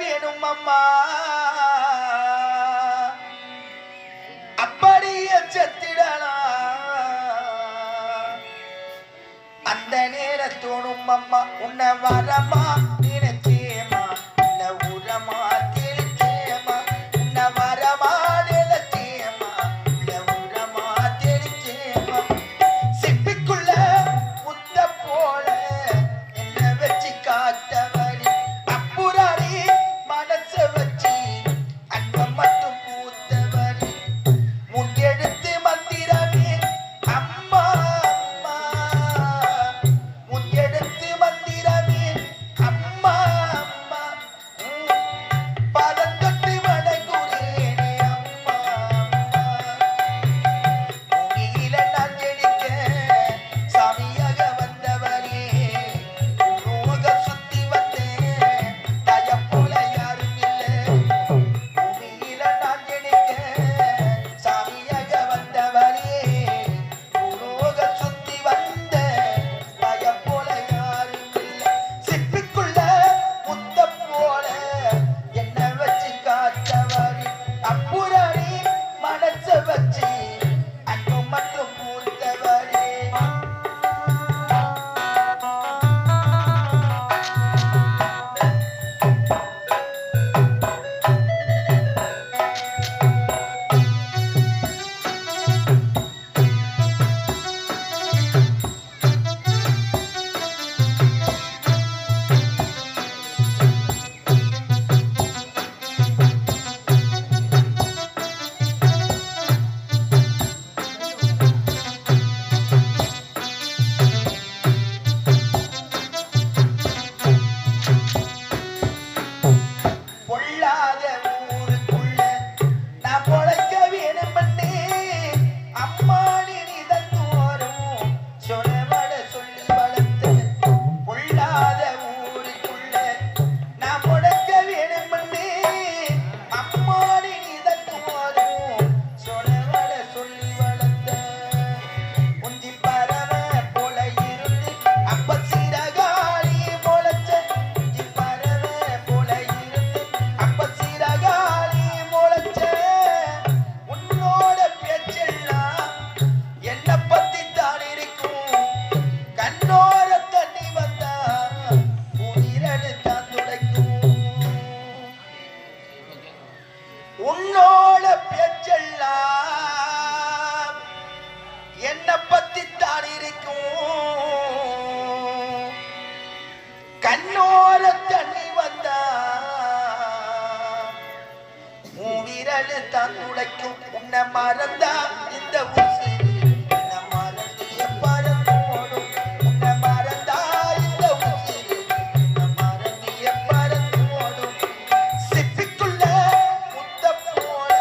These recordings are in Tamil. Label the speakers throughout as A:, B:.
A: வேணும் அம்மா அப்படியே செத்திடலாம் அந்த நேரத்தோடும் அம்மா உன்னை வரமா நினைச்சேமா உன்னை உரமா தெளிச்சேமா உன்னை வரமா நினைச்சேமா உன்னை உரமா தெளிச்சேமா சிப்பிக்குள்ள முத்த போல என்ன வச்சு காத்தவரி அப்புறாடி மனச வச்சு அன்பம் மட்டும் பூத்தவரி முன்னெடுத்து மந்திரமே அம்மா அம்மா முன்னெடுத்து மந்திரமே அம்மா அம்மா பாதம் தொட்டு வணங்குறேனே அம்மா அம்மா பூமியில நான் ஜெனிக்க சாமியாக வந்தவரே உருவக சுத்தி வந்தேன் தயம் போல யாரும் இல்லை பூமியில நான் ஜெனிக்க சாமியாக வந்தவரே உருவக சுத்தி வந்த தயம் போல யாரும் இல்லை சிப்பிக்குள்ள முத்த போல என்ன வச்சு காத்தவரி அப்புறாடி மனச வச்சு அன்பு மட்டும் பூத்தவரே பொல்லாத ஊருக்குள்ள நான் பொழைக்க வேணுமண்ணே அம்மா நினைதல் தோறும் சொலவட சொல்லி வளர்த்த பொல்லாத ஊருக்குள்ள நான் பொழைக்க வேணுமண்ணே அம்மா நினைதல் தோறும் சொலவட சொல்லி வளர்த்த உந்தி பறவை போல இருந்து அப்ப சிறகாளி முளைச்ச உந்தி பறவை போல இருந்து அப்ப சிறகாளி முளைச்ச உன்னோட பேச்செல்லாம் என்ன பத்தி தான் இருக்கும் கண்ணோர தண்ணி வந்தா உயிரடு தான் துடைக்கும் உன்னோட பேச்செல்லாம் என்ன பத்தி தான் இருக்கும் கண்ணோர தண்ணி வந்தா உன் விரல் தான் துடைக்கும் உன்னை மறந்தா இந்த உசிறு உன்னை மறந்து எப்பறந்தோடும் உன்னை மறந்தா இந்த உசிறு உன்னை மறந்து எப்பறந்தோடும் சிப்பிக்குள்ள முத்த போல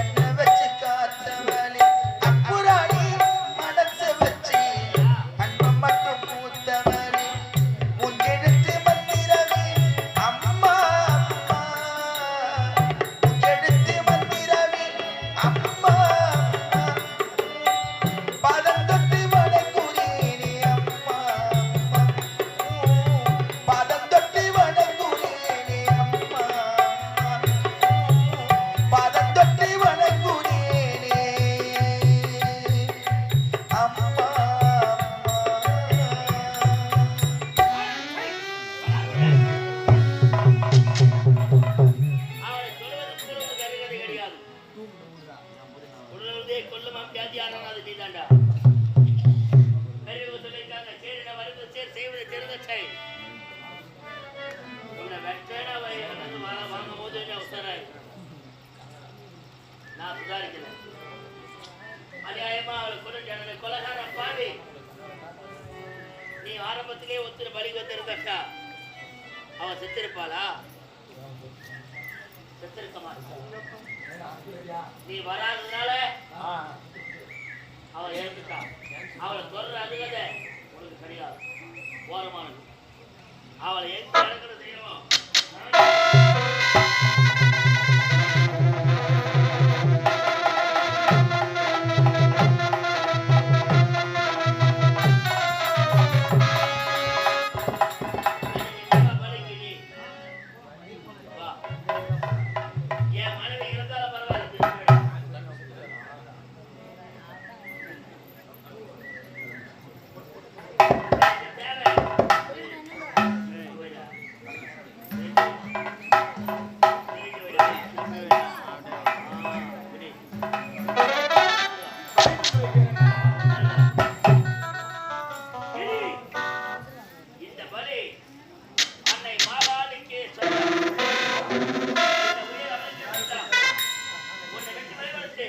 A: என்ன வச்சு காத்தவளே அப்புறாடி மனச வச்சு அன்பம் மட்டும் பூத்தவளே முன்னெடுத்து மந்திரமே அம்மா அம்மா முன்னெடுத்து மந்திரமே அம்மா அம்மா பாதம் தொட்டு வணங்குறேனே அம்மா அம்மா பாதம் தொட்டு வணங்குறேனே அம்மா அம்மா பாதம் தொட்டு வணங்குறேனே அம்மா அம்மா
B: அவளை சொல்வது சொல்வது கருகதை கிடையாது. உள்ளதே கொல்லுமா வியாதியான அது நீதாண்டா. பெரியவங்க சொல்லியிருக்காங்க, சேரின வருது சேர் செய்வது தெரிந்த செய். உன்னை வெற்றேனா வந்து வாங்கும் போது என்ன உசாராய் நான் சுதாரிக்கிறேன். அநியாயமா அவளை கொலை கொலகார பாவி. நீ ஆரம்பத்திலே ஒத்துரு பலி வந்திருந்தா அவன் செத்திருப்பாளா? செத்திருக்க மாட்டான். நீ வராததுனால அவன் இறந்துட்டான். அவளை சொல்ற அதுகதை உனக்கு கிடையாது. ஓரமானது. அவளை எங்க இறங்குறது தெரியுமோ? என் மனைவி இருந்தாலும் பரவாயில்ல. இந்த பலி அன்னை மாதாளிக்கே சொந்தம். இந்த உயிர் அமைக்கு சொந்தம். உன்னை வெற்றி பயன்படுத்தி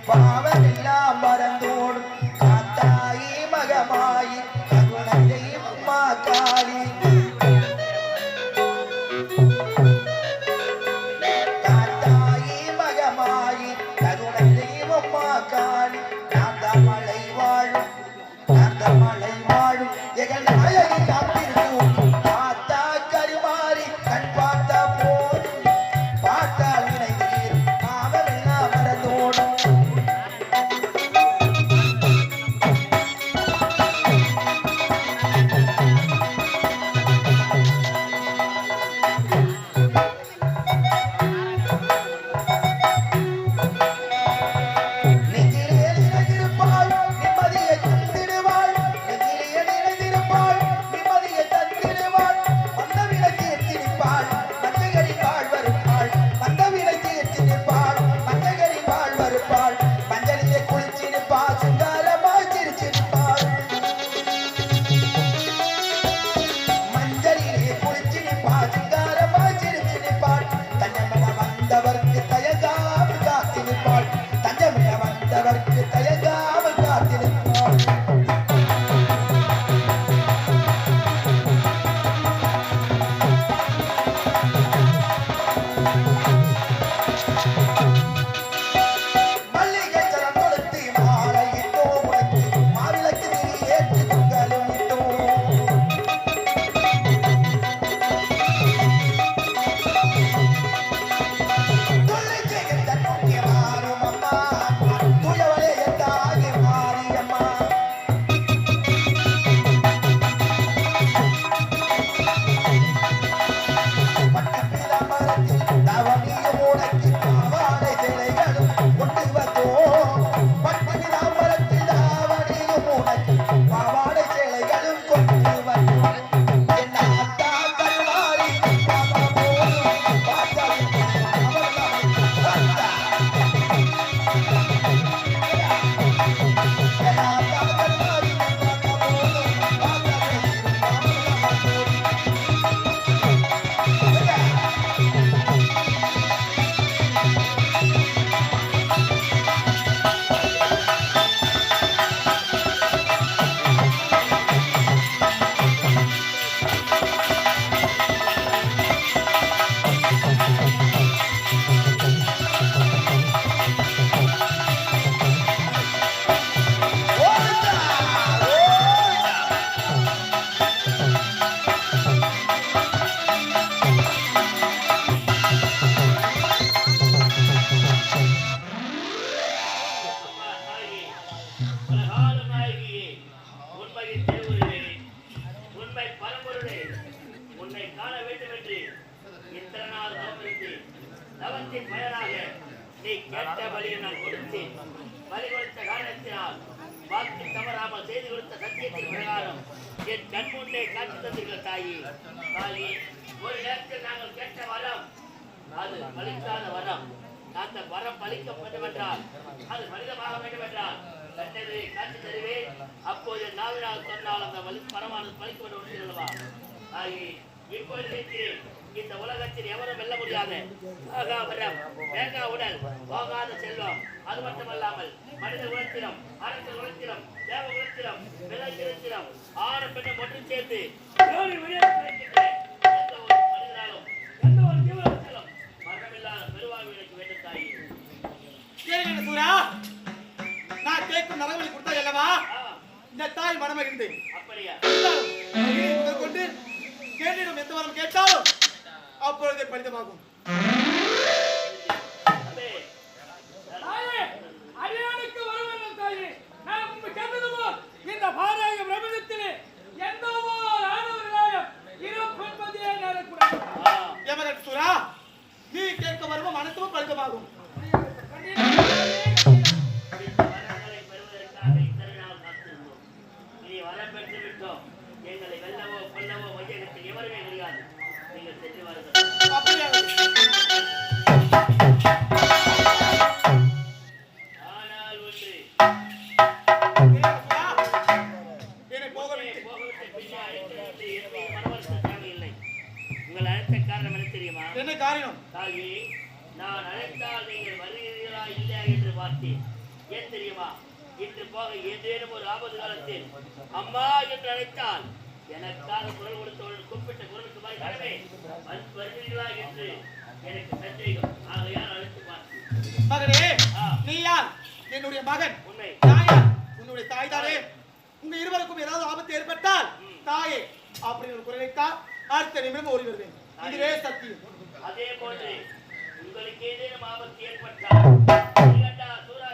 A: பாவமெல்லாம் மறந்தோடும் காத்தாயி மகமாயி கருணை தெய்வம்மா காளி காத்தாயி மகமாயி கருணை தெய்வம்மா காளி காந்தமலை வாழும் எங்கள் நாயகி காத்திருக்கும் காத்தா கருமாறி கண் பார்த்த போதும் பார்த்தால் வினை தீரும் பாவமெல்லாம் மறந்தோடும் துயவளே
B: தவத்தின் பயனாக நீ கேட்ட பலியை நான் கொடுத்தேன். பலி கொடுத்த காரணத்தினால் வாக்கு தவறாமல் செய்து கொடுத்த சத்தியத்தின் பிரகாரம் என் கண் முன்னே காட்சி தந்தீர்கள் தாயி. தாயி, ஒரு நேரத்தில் நாங்கள் கேட்ட வரம் அது பலிக்காத வரம். அந்த வரம் பலிக்க வேண்டும் என்றால், அது மனிதமாக வேண்டும் என்றால் கண்ணெதிரை காட்சி தருவேன். அப்போது நாவினால் சொன்னால் அந்த வரமானது பலிக்க வேண்டும் அல்லவா? தாயி, இப்போது நினைக்கிறேன், இந்த உலகத்தில் எவரும் வெல்ல முடியாத வரம், வேகா உடல், போகாத செல்வம், அது மட்டுமல்லாமல் மனித குலத்திலும், அரசு குலத்திலும், தேவ குலத்திலும், விலை குலத்திலும் ஆறு பெண்ணும் ஒன்று சேர்த்து எந்த ஒரு மனிதனாலும் எந்த ஒரு ஜீவனத்திலும் மரணமில்லாத பெருவாழ்வு எனக்கு வேண்டும் தாயி.
C: கேளுங்க சூரா, நான் கேட்கும் நரவழி கொடுத்தா அல்லவா இந்த தாய் மனமகிழ்ந்து.
B: அப்படியா?
C: முதல் கொண்டு கேட்டிடம் எந்த வரம் கேட்டாலும் அப்பொழுதே பலிதமாகும்.
D: அடியானுக்கு வரவேண்டும் தாயே. நான் முன்பு கேட்டது போல் இந்த பாராய பிரபஞ்சத்திலே எந்த ஒரு ஆணவர்களாலும் இருப்பதே நேரக்கூடாது.
C: எமகன் சூரா, நீ கேட்க வருவோம் அனைத்தும் பலிதமாகும்.
B: வரங்களை பெறுவதற்காக இத்தனை நாள் காத்திருந்தோம். இனி வரம் பெற்று விட்டோம். எங்களை வெல்லவோ கொல்லவோ வையகத்தில் எவருமே கிடையாது. நீங்கள் சென்று வாருங்கள்.
C: அப்படியே
B: ஆனால் ஒன்று,
C: என்னை போகவில்லை.
B: போகவிட்டு பின்னே அழைத்து எதுவும் மனவருத்த தேவையில்லை. உங்கள் அழைத்த காரணம் என்ன தெரியுமா?
C: என்ன காரணம்?
B: தாயி, நான் அழைத்தால் நீங்கள் வருகிறீர்களா இல்லையா என்று பார்த்தேன். ஏன் தெரியுமா? இன்று போக ஏதேனும் ஒரு ஆபத்து காலத்தில் அம்மா என்று அழைத்தால் எனக்காக குரல் கொடுத்தவர்கள் கூப்பிட்ட குரலுக்கு மறுக்கவே வருகிறீர்களா என்று எனக்கு சந்தேகம். ஆகையால் அழைத்து பார்த்தேன்.
C: மகனே, நீ யார்? என்னுடைய மகன்.
B: உண்மை.
C: நான் யார்? உன்னுடைய தாய் தானே. உங்க இருவருக்கும் ஏதாவது ஆபத்து ஏற்பட்டால் தாயே அப்படின்னு ஒரு குரலைக்கா அடுத்த நிமிடம் ஓடி வருவேன். இதுவே சத்தியம்.
B: அதே போன்று உங்களுக்கு ஏதேனும் ஆபத்து ஏற்பட்டால் சூரா